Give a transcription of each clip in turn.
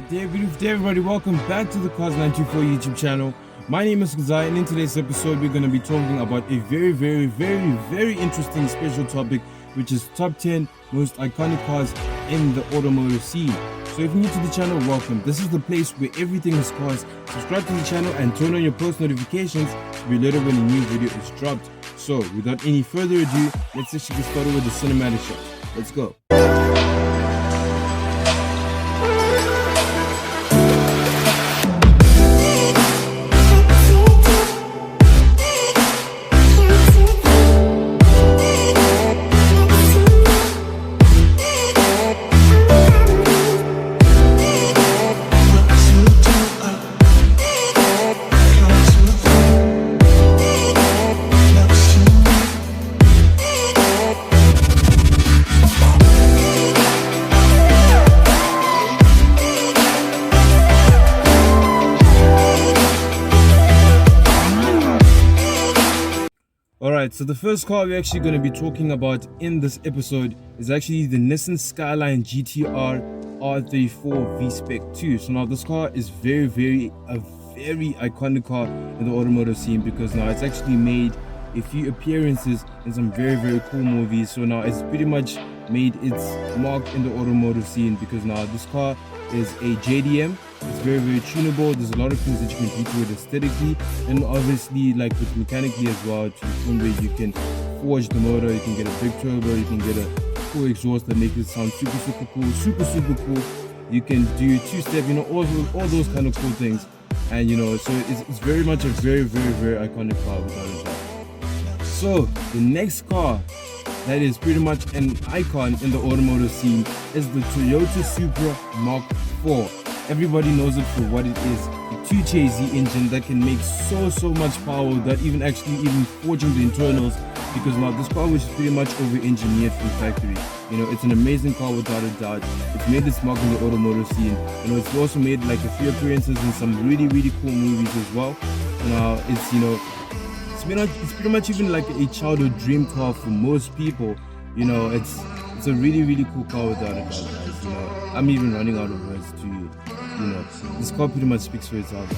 Good day everybody, welcome back to the Cars924 YouTube channel. My name is Kudzai, and in today's episode we're going to be talking about a very interesting special topic, which is top 10 most iconic cars in the automotive scene. So if you're new to the channel, welcome. This is the place where everything is cars. Subscribe to the channel and turn on your post notifications to be alerted when a new video is dropped. So without any further ado, let's actually get started with the cinematic shot. Let's go. Alright, so the first car we're actually going to be talking about in this episode is actually the NISSAN Skyline GTR R34 V-Spec 2. So now this car is a very iconic car in the automotive scene, because now it's actually made a few appearances in some very cool movies. So now it's pretty much made its mark in the automotive scene, because now this car is a JDM. It's very tunable. There's a lot of things that you can do to it aesthetically, and obviously like with mechanically as well, to the point where you can forge the motor, you can get a big turbo, you can get a cool exhaust that makes it sound super cool, super cool. You can do two-step, you know, all those kind of cool things. And you know, so it's very much a very iconic car without a doubt. So the next car that is pretty much an icon in the automotive scene is the Toyota Supra Mk4. Everybody knows it for what it is, a 2JZ engine that can make so much power without even forging the internals, because now this car was pretty much over-engineered from factory. You know, it's an amazing car without a doubt. It's made its mark in the automotive scene. You know, it's also made like a few appearances in some really cool movies as well. So now it's, you know, it's pretty much even like a childhood dream car for most people. You know, it's a really cool car without a doubt, guys. You know, I'm even running out of words to, you know, this car pretty much speaks for itself.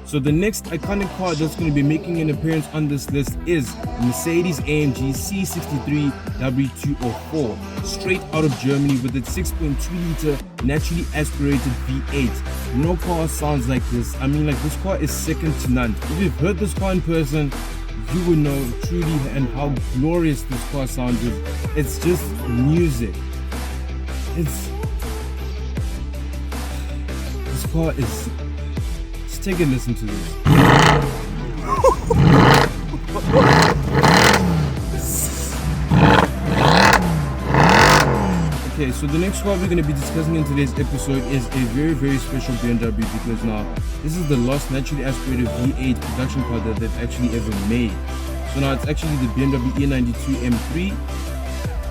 So the next iconic car that's going to be making an appearance on this list is Mercedes AMG C63 W204, straight out of Germany with its 6.3 liter naturally aspirated V8. No car sounds like this. I mean, like, this car is second to none. If you've heard this car in person, you will know truly and how glorious this car sounds. It's just music. This car is... Just take a listen to this. Okay, so the next car we're going to be discussing in today's episode is a very special BMW, because now this is the last naturally aspirated V8 production car that they've actually ever made. So now it's actually the BMW E92 M3.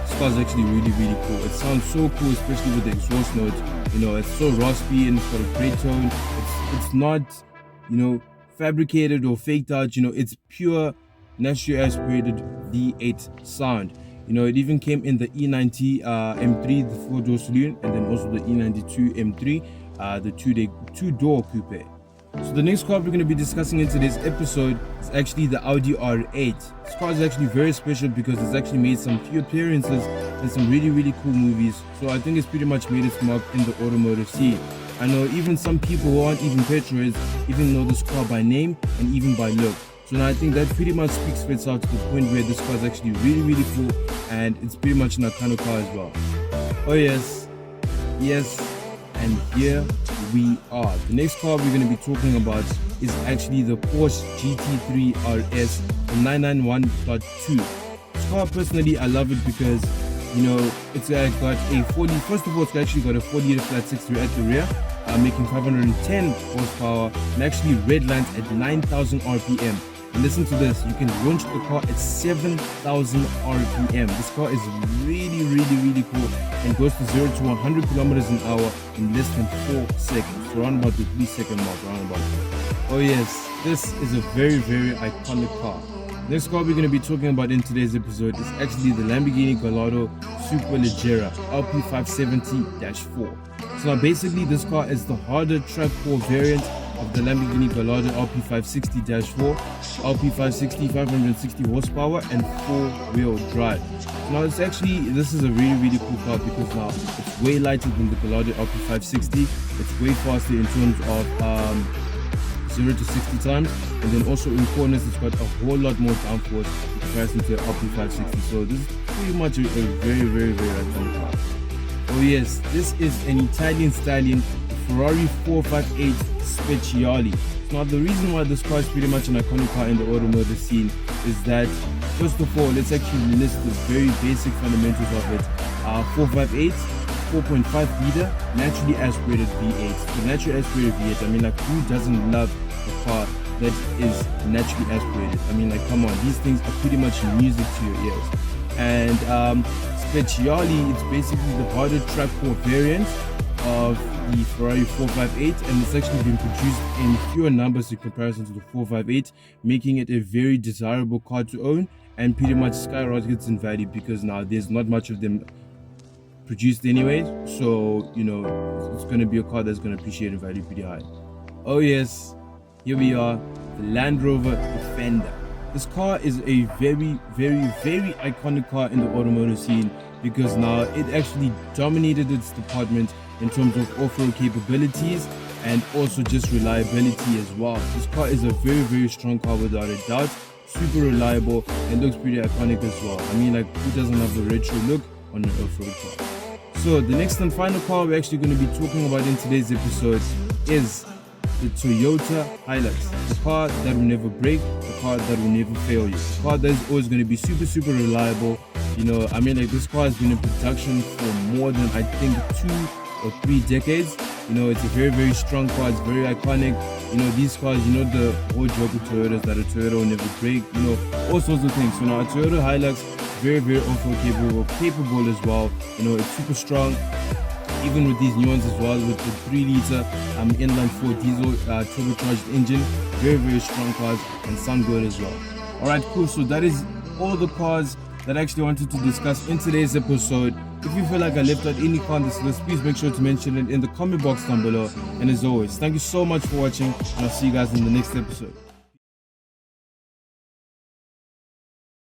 This car is actually really cool. It sounds so cool, especially with the exhaust notes. You know, it's so raspy and it's got a great tone. It's not, you know, fabricated or faked out. You know, it's pure naturally aspirated V8 sound. You know, it even came in the E90 M3, the 4-door saloon, and then also the E92 M3, the two-door coupe. So the next car we're going to be discussing in today's episode is actually the Audi R8. This car is actually very special because it's actually made some few appearances in some really cool movies. So I think it's pretty much made its mark in the automotive scene. I know even some people who aren't even petrolheads even know this car by name and even by look. So now I think that pretty much speaks for itself, to the point where this car is actually really cool, and it's pretty much an iconic car as well. Oh yes, and here we are. The next car we're going to be talking about is actually the Porsche GT3 RS 991.2. This car, personally, I love it because, you know, it's got a 40. First of all, it's actually got a 40-liter flat 6.3 at the rear, making 510 horsepower, and actually red lines at 9,000 RPM. And listen to this, you can launch the car at 7,000 RPM. This car is really cool, and goes to 0 to 100 kilometers an hour in less than 4 seconds. So around about the 3-second mark, Oh yes, this is a very iconic car. Next car we're going to be talking about in today's episode is actually the Lamborghini Gallardo Superleggera LP570-4. So now basically this car is the harder track 4 variant of the Lamborghini Gallardo LP560-4, LP560 560 horsepower and 4-wheel drive. Now this is a really cool car because now it's way lighter than the Gallardo LP560. It's way faster in terms of 0 to 60 times, and then also in corners it's got a whole lot more downforce in comparison to the LP560. So this is pretty much a very iconic car. Oh yes, this is an Italian stallion, Ferrari 458 Speciale. Now the reason why this car is pretty much an iconic car in the automotive scene is that, first of all, let's actually list the very basic fundamentals of it. 458, 4.5 liter, naturally aspirated V8. So naturally aspirated V8, I mean, like, who doesn't love a car that is naturally aspirated? I mean, like, come on, these things are pretty much music to your ears. And Speciale, it's basically the harder track 4 variant of the Ferrari 458, and it's actually been produced in fewer numbers in comparison to the 458, making it a very desirable car to own, and pretty much skyrockets in value because now there's not much of them produced anyway. So you know, it's going to be a car that's going to appreciate in value pretty high. Oh yes, here we are, the Land Rover Defender. This car is a very iconic car in the automotive scene because now it actually dominated its department in terms of off-road capabilities and also just reliability as well. This car is a very strong car without a doubt, super reliable and looks pretty iconic as well. I mean, like, who doesn't have the retro look on an off-road car? So the next and final car we're actually going to be talking about in today's episode is the Toyota Hilux, the car that will never break, the car that will never fail you, the car that is always going to be super reliable. You know, I mean, like, this car has been in production for more than, I think, 2 or 3 decades. You know, it's a very strong car, it's very iconic. You know, these cars, you know, the whole joke with Toyotas that a Toyota will never break, you know, all sorts of things. So now a Toyota Hilux, very off-road capable as well. You know, it's super strong, even with these new ones as well, with the 3-liter inline 4 diesel turbocharged engine. Very strong cars and sound good as well. Alright, cool. So that is all the cars that I actually wanted to discuss in today's episode. If you feel like I left out any car on this list, please make sure to mention it in the comment box down below. And as always, thank you so much for watching, and I'll see you guys in the next episode.